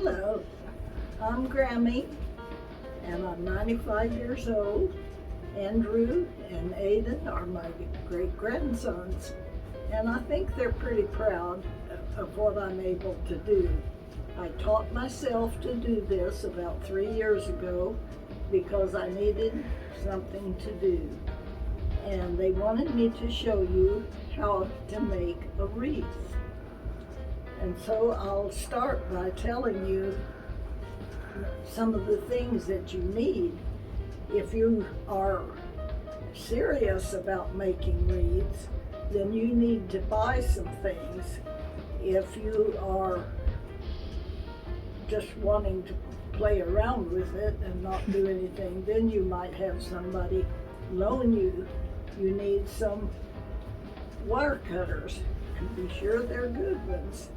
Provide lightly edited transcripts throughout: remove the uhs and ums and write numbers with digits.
Hello, I'm Grammy, and I'm 95 years old. Andrew and Aiden are my great-grandsons, and I think they're pretty proud of what I'm able to do. I taught myself to do this about 3 years ago because I needed something to do. And they wanted me to show you how to make a wreath. And so I'll start by telling you some of the things that you need. If you are serious about making wreaths, then you need to buy some things. If you are just wanting to play around with it and not do anything, then you might have somebody loan you. You need some wire cutters, and be sure they're good ones.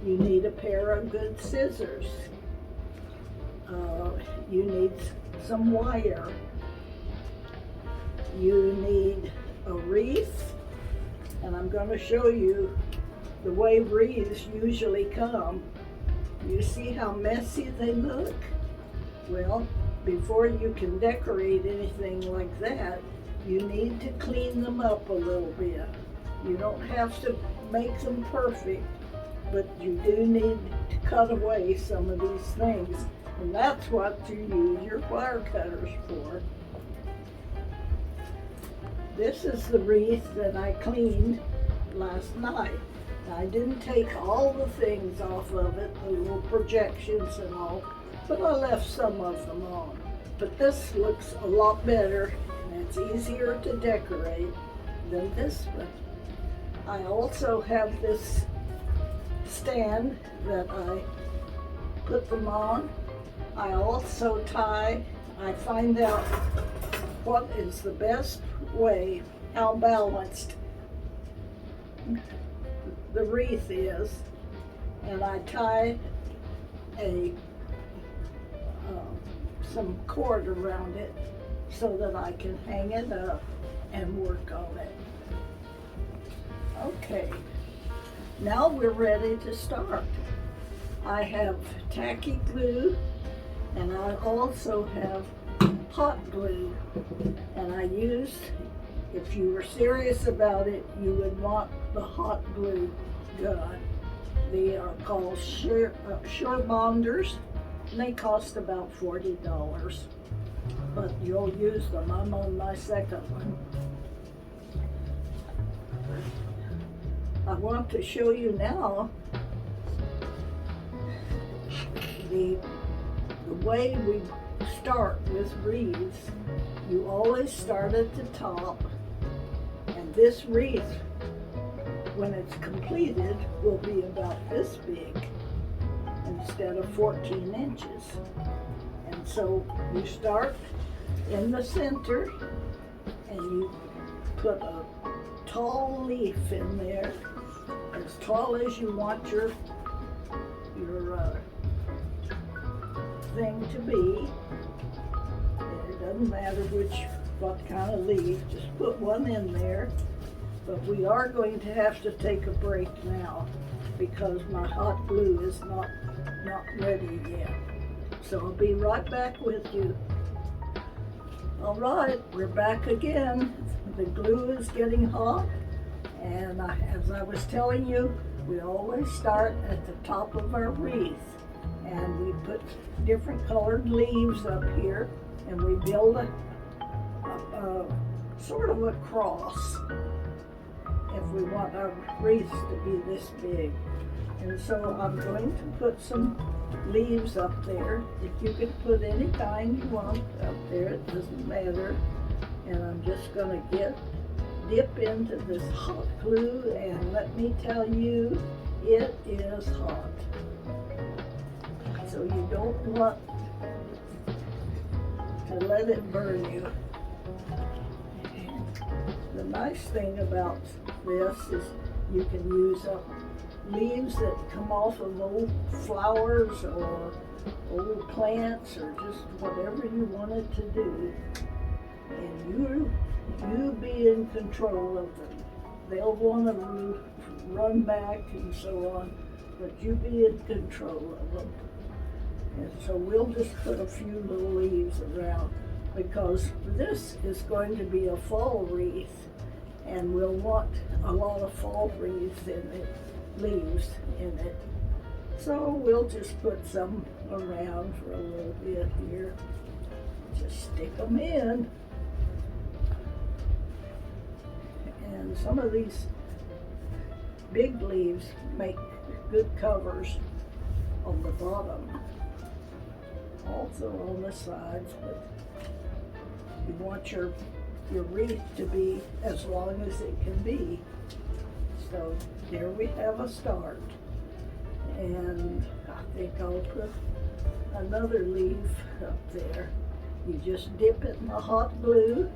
You need a pair of good scissors. You need some wire. You need a wreath, and I'm going to show you the way wreaths usually come. You see how messy they look? Well, before you can decorate anything like that, you need to clean them up a little bit. You don't have to make them perfect, but you do need to cut away some of these things, and that's what you use your wire cutters for. This is the wreath that I cleaned last night. I didn't take all the things off of it, the little projections and all, but I left some of them on. But this looks a lot better, and it's easier to decorate than this one. I also have this stand that I put them on. I also I find out what is the best way, how balanced the wreath is, and I tie some cord around it so that I can hang it up and work on it. Okay, now we're ready to start. I have tacky glue, and I also have hot glue, and I used, if you were serious about it, you would want the hot glue gun. They are called Sure Bonders, and they cost about $40, but you'll use them. I'm on my second one. I want to show you now the way we start with wreaths. You always start at the top, and this wreath, when it's completed, will be about this big instead of 14 inches. And so you start in the center, and you put a tall leaf in there, as tall as you want your thing to be. It doesn't matter what kind of leaf, just put one in there. But we are going to have to take a break now because my hot glue is not ready yet. So I'll be right back with you. All right, we're back again. The glue is getting hot, and as I was telling you, we always start at the top of our wreath, and we put different colored leaves up here, and we build a sort of a cross if we want our wreath to be this big. And so I'm going to put some leaves up there. If you could put any kind you want up there, it doesn't matter. And I'm just going to dip into this hot glue, and let me tell you, it is hot. So you don't want to let it burn you. And the nice thing about this is you can use up leaves that come off of old flowers or old plants or just whatever you want it to do. And you be in control of them. They'll want to run back and so on, but you be in control of them. And so we'll just put a few little leaves around, because this is going to be a fall wreath, and we'll want a lot of fall leaves in it. So we'll just put some around for a little bit here. Just stick them in. And some of these big leaves make good covers on the bottom, also on the sides, but you want your wreath to be as long as it can be. So there we have a start. And I think I'll put another leaf up there. You just dip it in the hot glue,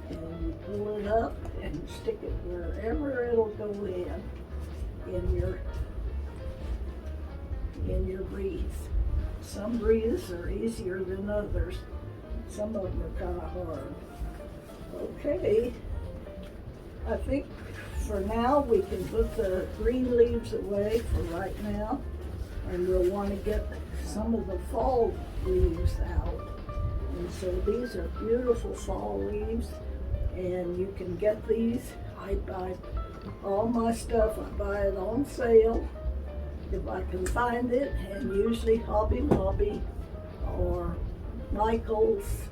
and you pull it up and stick it wherever it'll go in your wreath. Some wreaths are easier than others. Some of them are kind of hard. Okay, I think for now we can put the green leaves away for right now, and we'll want to get some of the fall leaves out. And so these are beautiful fall leaves, and you can get these. I buy all my stuff, I buy it on sale if I can find it, and usually Hobby Lobby or Michael's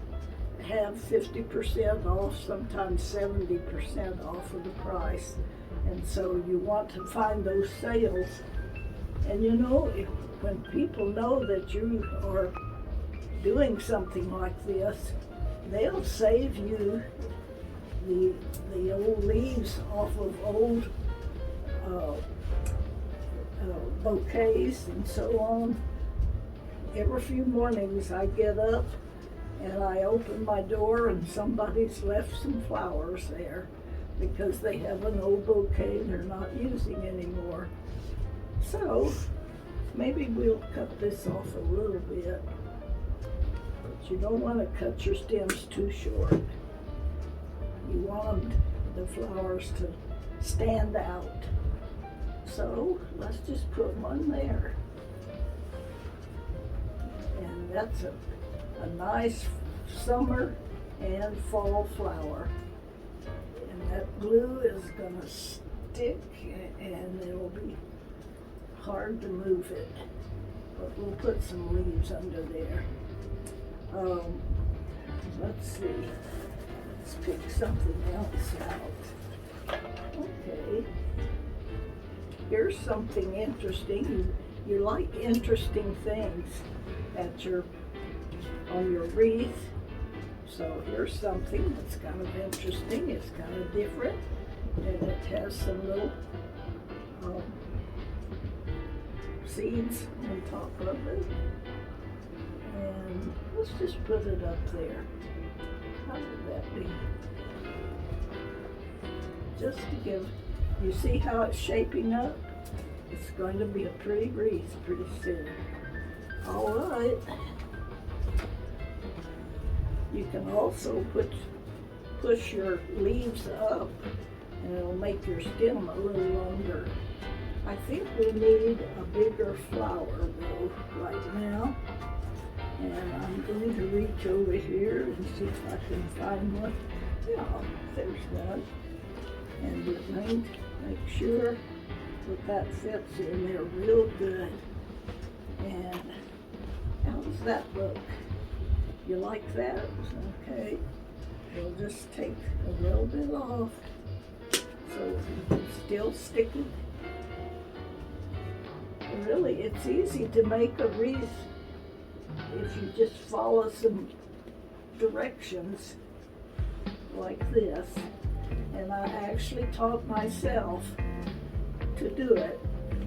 have 50% off, sometimes 70% off of the price. And so you want to find those sales. And you know, when people know that you are doing something like this, they'll save you the old leaves off of old bouquets and so on. Every few mornings I get up and I open my door and somebody's left some flowers there because they have an old bouquet they're not using anymore. So maybe we'll cut this off a little bit, but you don't want to cut your stems too short. You want the flowers to stand out. So let's just put one there. And that's a nice summer and fall flower. And that glue is gonna stick, and it'll be hard to move it. But we'll put some leaves under there. Let's see. Let's pick something else out. Okay. Here's something interesting. You like interesting things on your wreath. So here's something that's kind of interesting. It's kind of different, and it has some little seeds on top of it. And let's just put it up there. How would that be? Just to give, you see how it's shaping up? It's going to be a pretty wreath pretty soon. All right. You can also push your leaves up, and it'll make your stem a little longer. I think we need a bigger flower though right now. And I'm going to reach over here and see if I can find one. Yeah, there's one. And we're going to make sure that fits in there real good. And how does that look? You like that? Okay. We'll just take a little bit off so it's still sticky. And really, it's easy to make a wreath if you just follow some directions like this. And I actually taught myself to do it.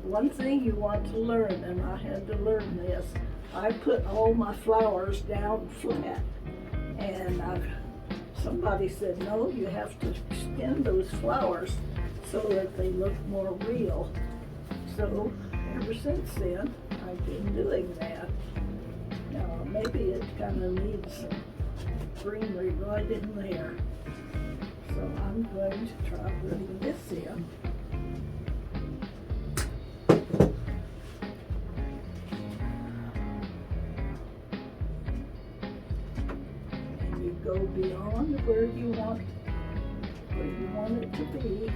One thing you want to learn, and I had to learn this, I put all my flowers down flat, and somebody said, no, you have to extend those flowers so that they look more real. So ever since then, I've been doing that. Now maybe it kind of needs some greenery right in there. So I'm going to try putting this in. go beyond where you want it to be.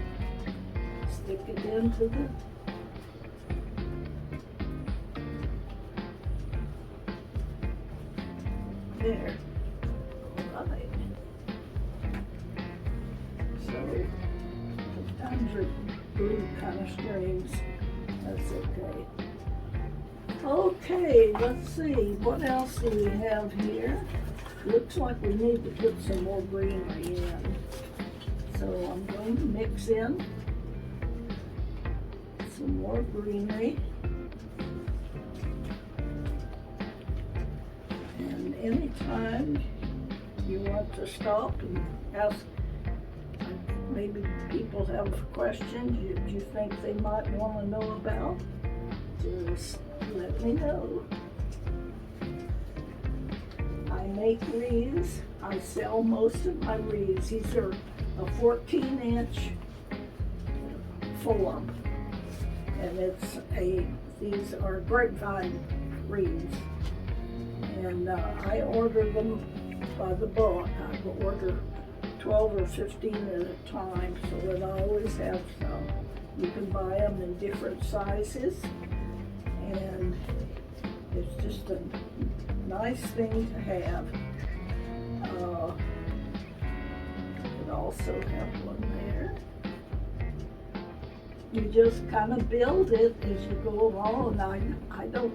Stick it into the there. All right. So sometimes your glue kind of strains. That's okay. Okay, let's see. What else do we have here? Looks like we need to put some more greenery in. So I'm going to mix in some more greenery. And anytime you want to stop and ask, maybe people have questions you think they might want to know about, just let me know. I make wreaths. I sell most of my wreaths. These are a 14-inch form, and these are grapevine wreaths, and I order them by the bulk. I order 12 or 15 at a time, so that I always have some. You can buy them in different sizes, and it's just a nice thing to have. You could also have one there. You just kind of build it as you go along. I don't,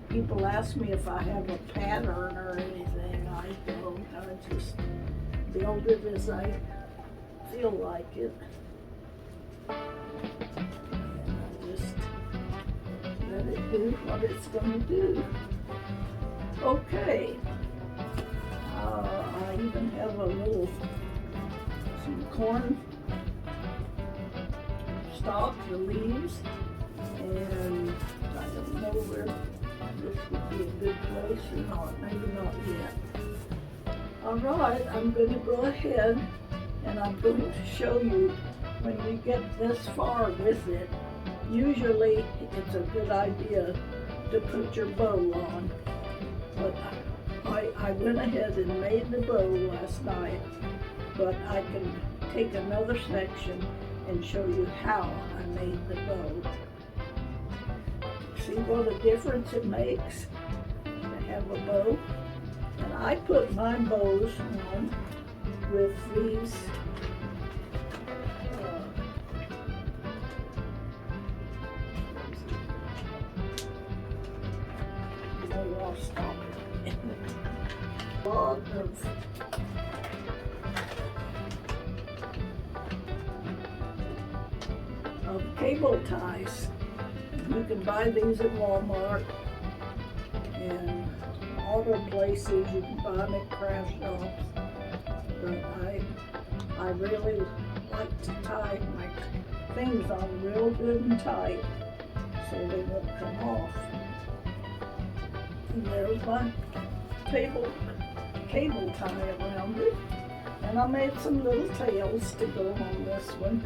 people ask me if I have a pattern or anything. I don't. I just build it as I feel like it. And I just let it do what it's going to do. Okay. I even have some corn stalk, the leaves, and I don't know where this would be a good place or not. Maybe not yet. All right, I'm going to go ahead and I'm going to show you when you get this far with it. Usually it's a good idea to put your bow on, but I went ahead and made the bow last night, but I can take another section and show you how I made the bow. See what a difference it makes to have a bow? And I put my bows on with these I'll stop it. A lot of cable ties. You can buy these at Walmart and auto places. You can buy them at craft shops. But I really like to tie my things on real good and tight so they won't come off. And there's my cable tie around it. And I made some little tails to go on this one.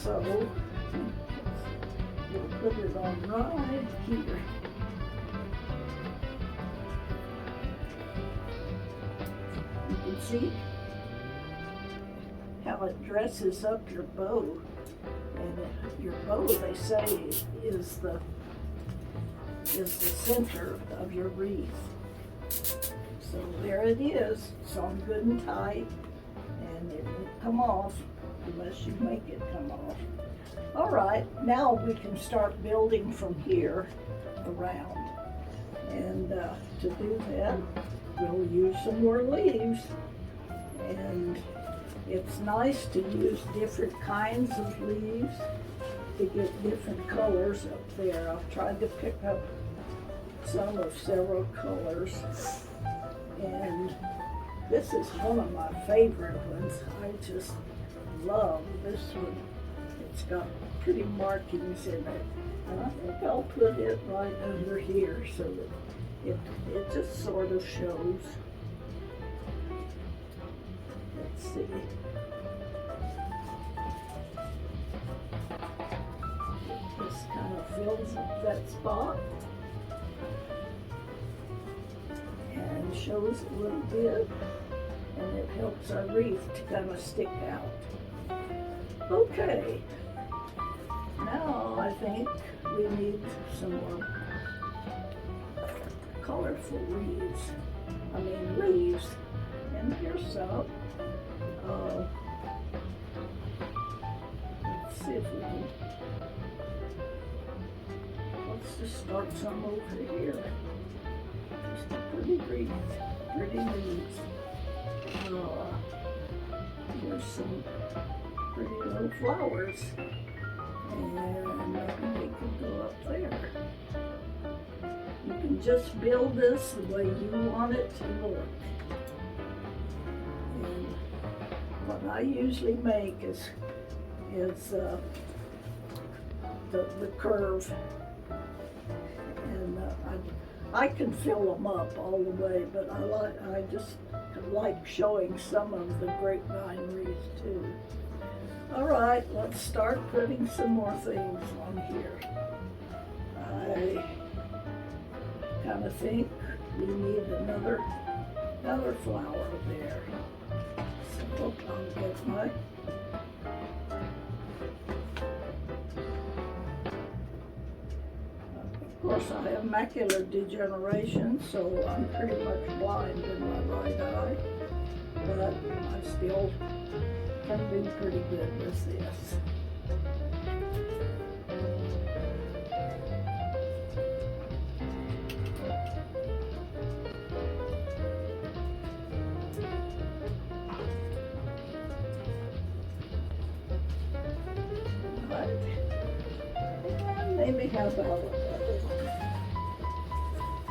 So we'll put it on right here. You can see how it dresses up your bow. And your bow, they say, is the center of your wreath. So there it is. It's on good and tight, and it won't come off unless you make it come off. All right, now we can start building from here around. And to do that, we'll use some more leaves. And it's nice to use different kinds of leaves to get different colors up there. I've tried to pick up some of several colors, and this is one of my favorite ones. I just love this one. It's got pretty markings in it, and I think I'll put it right under here so that it just sort of shows. Let's see. This kind of fills up that spot and shows a little bit. and it helps our wreath to kind of stick out. Okay, now I think we need some more colorful leaves. And here's some. Let's see if we can, let's just start some over here. Just a pretty wreath, pretty leaves. Here's some pretty little flowers. And maybe they could go up there. You can just build this the way you want it to look. And what I usually make is the curve, and I can fill them up all the way, but I just like showing some of the grapevine wreath too. All right, let's start putting some more things on here. I kind of think we need another flower there. So I'll get my Of course, I have macular degeneration, so I'm pretty much blind in my right eye, but I still can do pretty good with this. And maybe how about another one?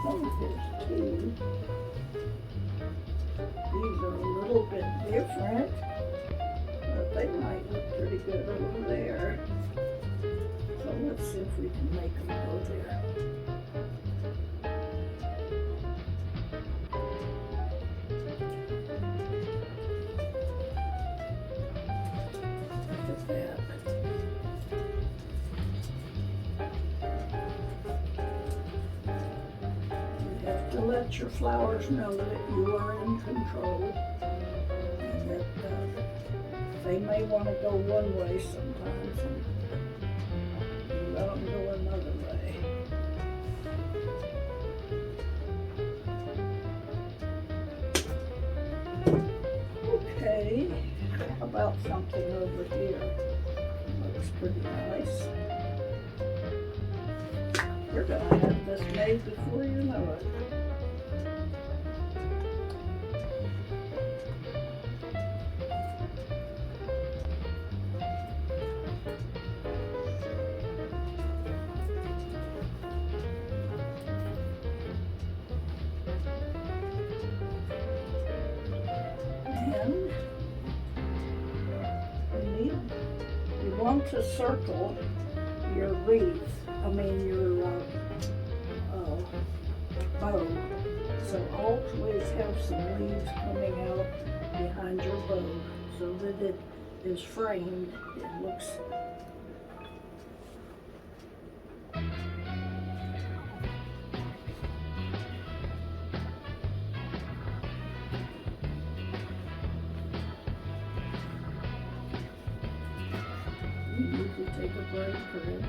Oh, there's two. These are a little bit different, but they might look pretty good over there. So let's see if we can make them go there. Look at that. You have to let your flowers know that you are in control, and that they may want to go one way sometimes, and let them go another way. Okay, how about something over here? Looks pretty nice. We're going to have this made before you know it. And you want to circle your wreath, your bow. So always have some leaves coming out behind your bow so that it is framed. It looks you need to take a break for it.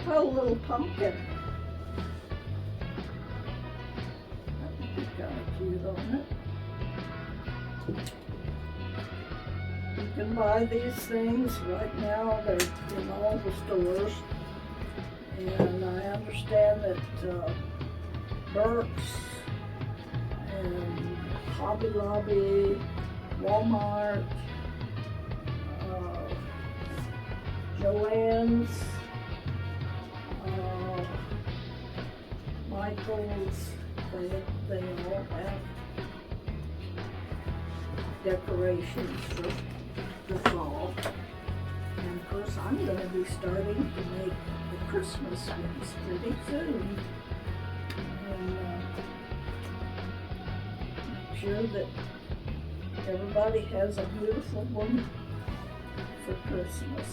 How about a little pumpkin? That would be kind of cute, wouldn't it? You can buy these things right now. They're in all the stores. And I understand that Burke's and Hobby Lobby, Walmart, Joann's, Michael's, they all have decorations for the fall. And of course I'm going to be starting to make the Christmas ones pretty soon. And make sure that everybody has a beautiful one for Christmas.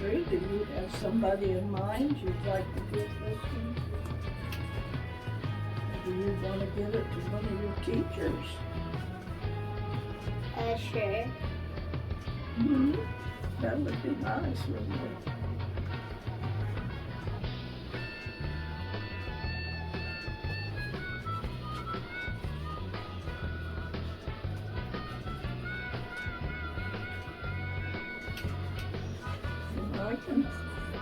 Andrew, do you have somebody in mind you'd like to give this to? Or do you want to give it to one of your teachers? Sure. Mm-hmm. That would be nice, wouldn't it?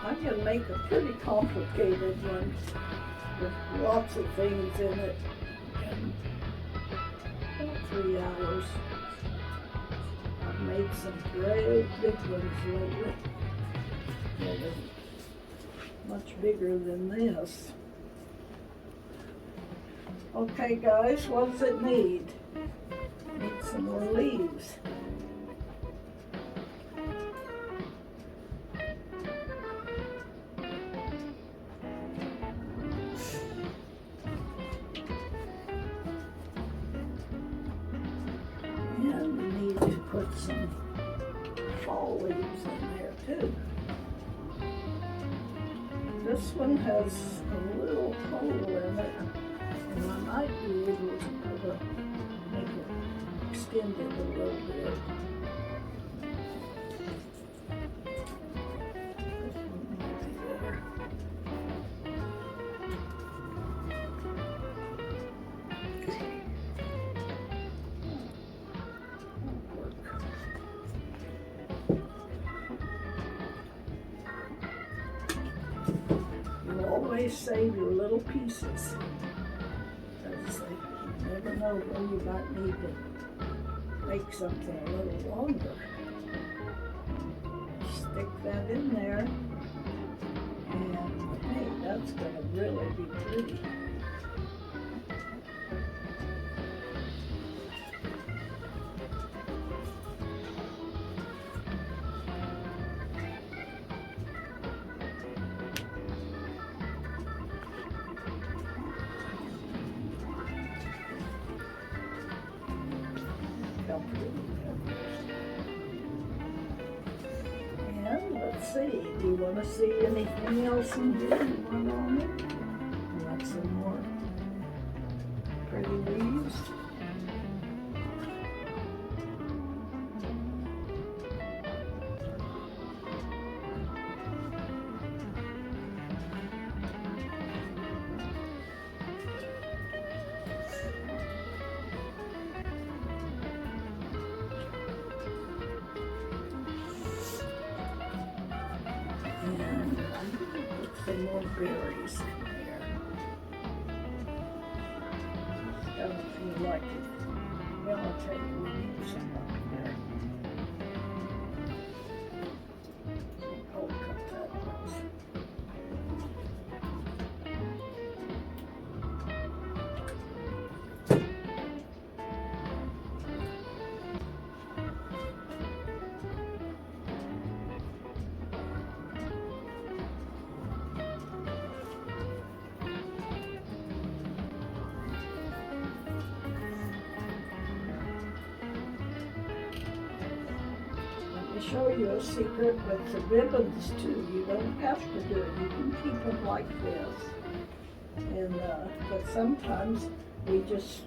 I can make a pretty complicated one with lots of things in it in about 3 hours. I've made some great big ones lately. They're much bigger than this. Okay guys, what does it need? Need some more leaves. And we need to put some fall leaves in there too. This one has a little hole in it, and I might be able to make it extend it a little bit. This one might be better. You always save your little pieces, because you never know when you might need to make something a little longer. Stick that in there, and hey, that's going to really be pretty. And let's see, do you want to see anything else in here you want on it? You want some more pretty leaves? And I'm going to put some more berries in there. Don't feel like it. Well, I'll tell you, we need some up there. I'll cut that off. Show you a secret with the ribbons too. You don't have to do it. You can keep them like this. And but sometimes we just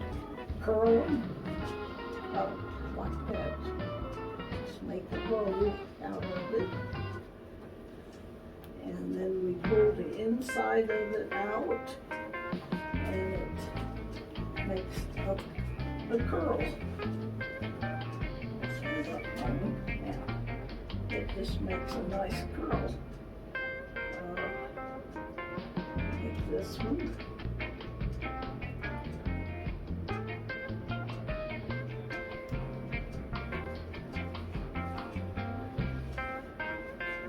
curl them up like that. Just make a bow out of it. And then we pull the inside of it out, and it makes a curl. It just makes a nice curl. Take this one.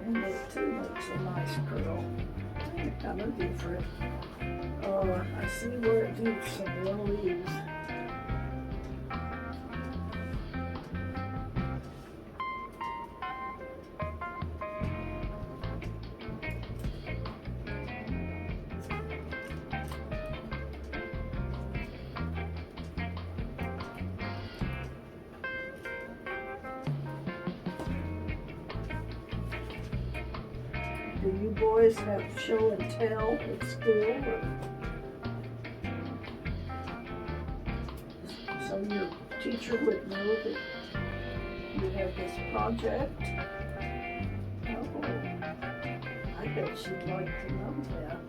And it too makes a nice curl. Kind of different. I see where it needs some more leaves. Do you boys have show and tell at school? So your teacher would know that you have this project? Oh, I bet she'd like to know that.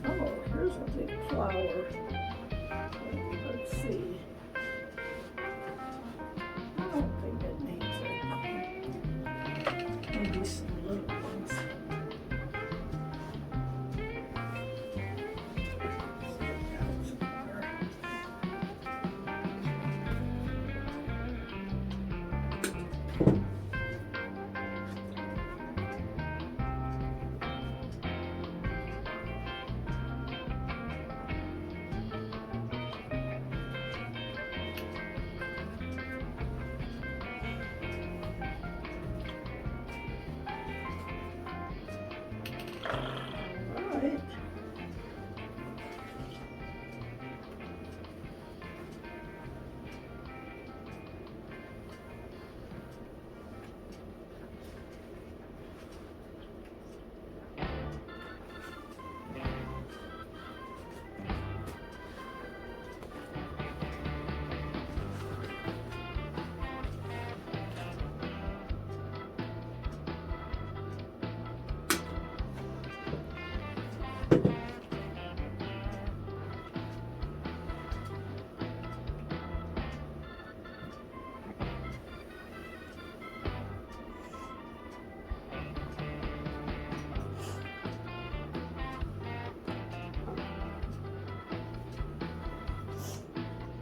Oh, here's a big flower. Let's see. I don't think it needs it. Maybe some little ones. Stick out somewhere. Right.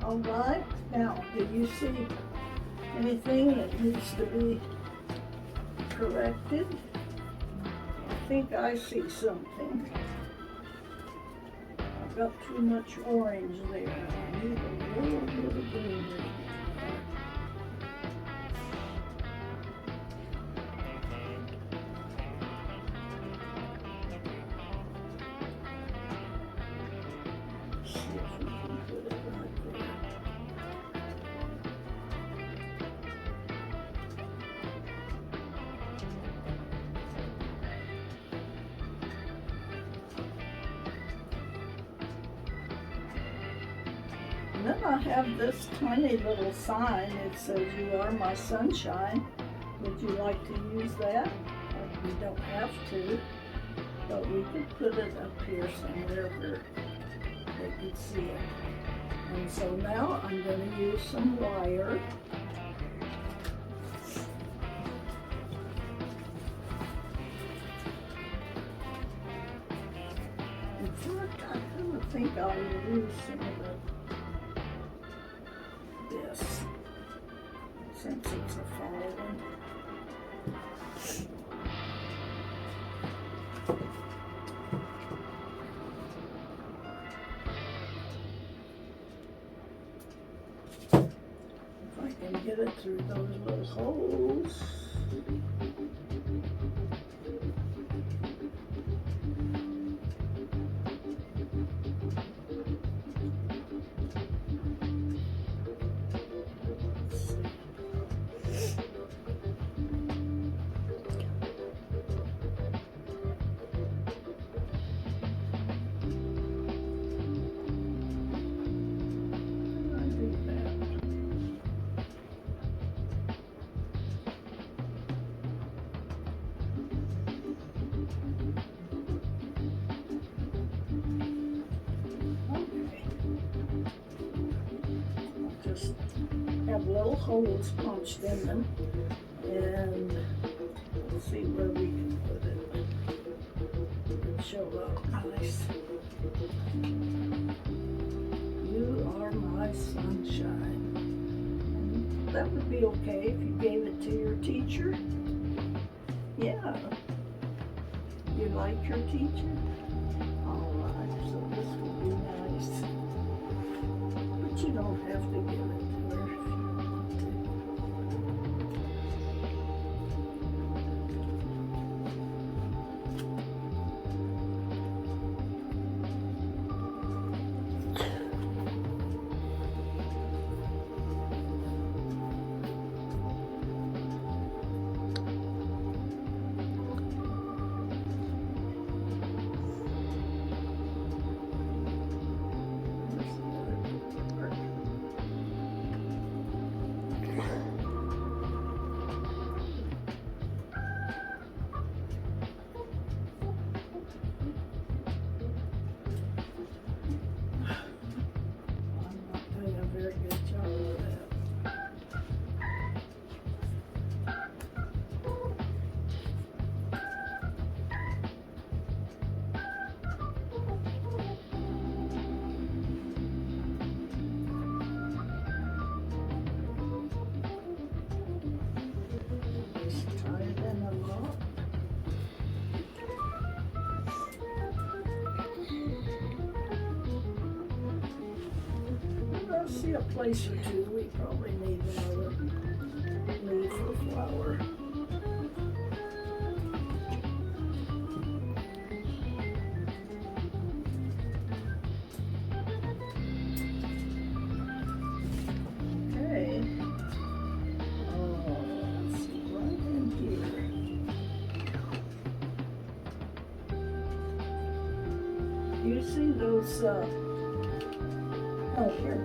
All right, now, do you see anything that needs to be corrected? I think I see something. I've got too much orange there. I need a little bit of green. See if we can put it right there. And then I have this tiny little sign. It says, "You are my sunshine." Would you like to use that? We don't have to, but we could put it up here somewhere where they could see it. And so now I'm going to use some wire. In fact, I kind of think I'll use some of this, since it's a fall one. If I can get it through those little holes. Just have little holes punched in them, and let's see where we can put it. It'll show up nice. You are my sunshine. that would be okay if you gave it to your teacher. Yeah. You like your teacher? All right, so this will be nice. But you don't have to give it to her if you want to. See a place or two, we probably need another leaf or flower. Okay. Oh, let's see, right in here. You see those, oh, here.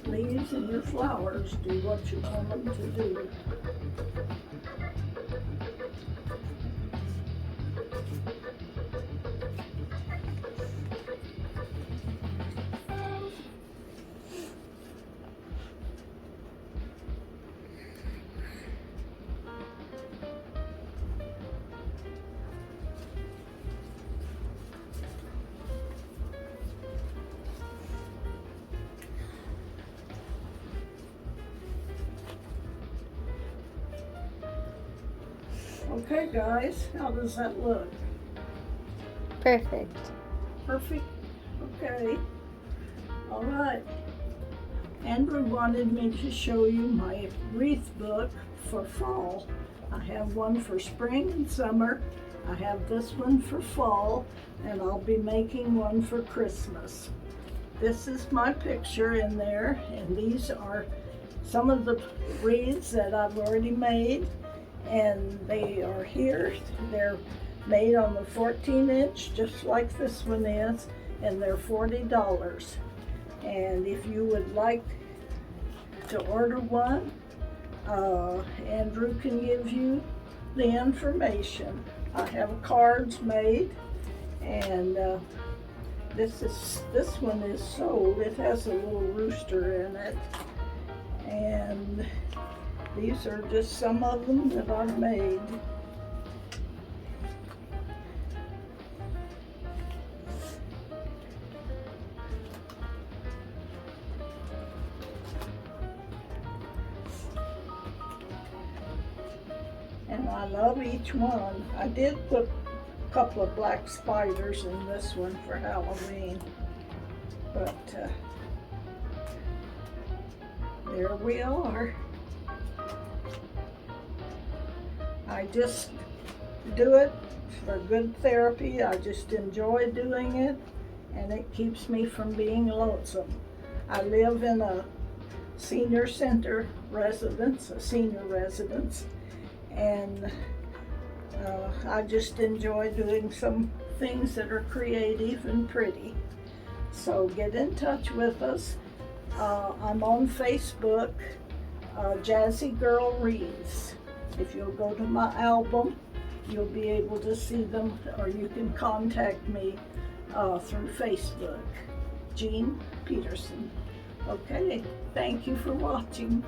Leaves and your flowers do what you want them to do. Okay, guys, how does that look? Perfect. Perfect? Okay. All right. Andrew wanted me to show you my wreath book for fall. I have one for spring and summer. I have this one for fall, and I'll be making one for Christmas. This is my picture in there, and these are some of the wreaths that I've already made. And they are here. They're made on the 14-inch, just like this one is, and they're $40. And if you would like to order one, Andrew can give you the information. I have cards made, and this one is sold. It has a little rooster in it, and these are just some of them that I've made. And I love each one. I did put a couple of black spiders in this one for Halloween, but there we are. I just do it for good therapy. I just enjoy doing it, and it keeps me from being lonesome. I live in a senior center residence, a senior residence, and I just enjoy doing some things that are creative and pretty. So get in touch with us. I'm on Facebook, Jazzy Girl Wreaths. If you'll go to my album, you'll be able to see them, or you can contact me through Facebook, Jean Peterson. Okay, thank you for watching.